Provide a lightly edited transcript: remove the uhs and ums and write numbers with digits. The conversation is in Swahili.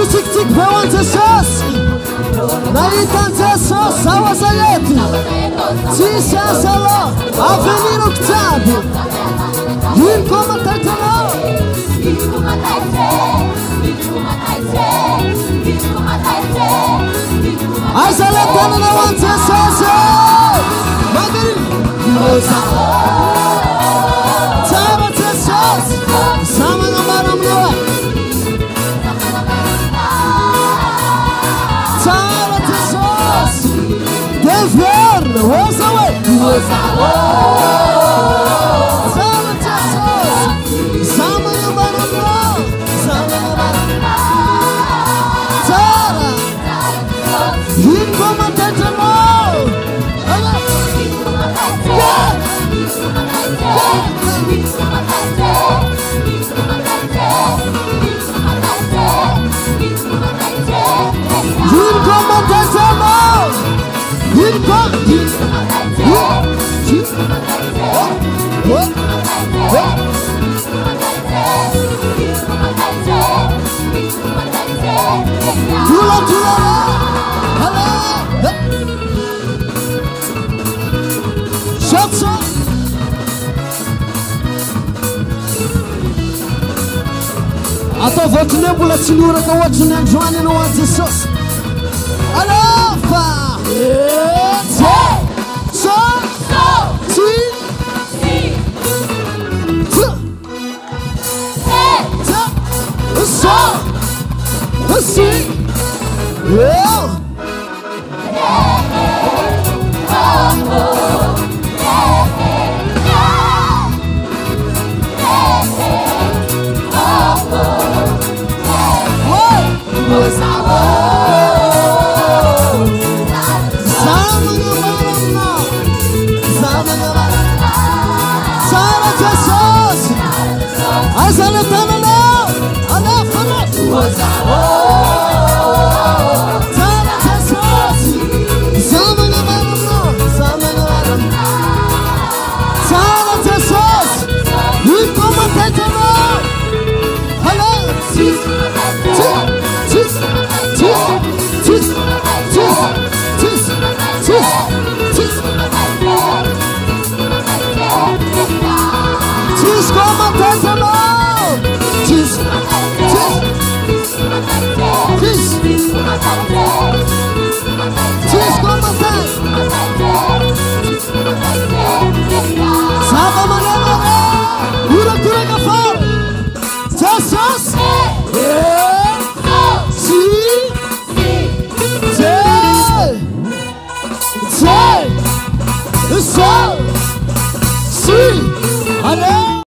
tik bełączę sos. Na i tańczę sos, cała zajęty. Cisza salo, a venino ktabi. Wilko matajtano. Ai zaletano na łączę sos. Magari. Cała te sos. Sama na maram noa. Cała te sos. Dever, what's away? Cała te sos. Sama na maram noa. Sama na maram noa. Cała. Wilko matajtano. Ato voto nem pula cintura com outro nem Johnny no antes sos. Alofa. Just go my time.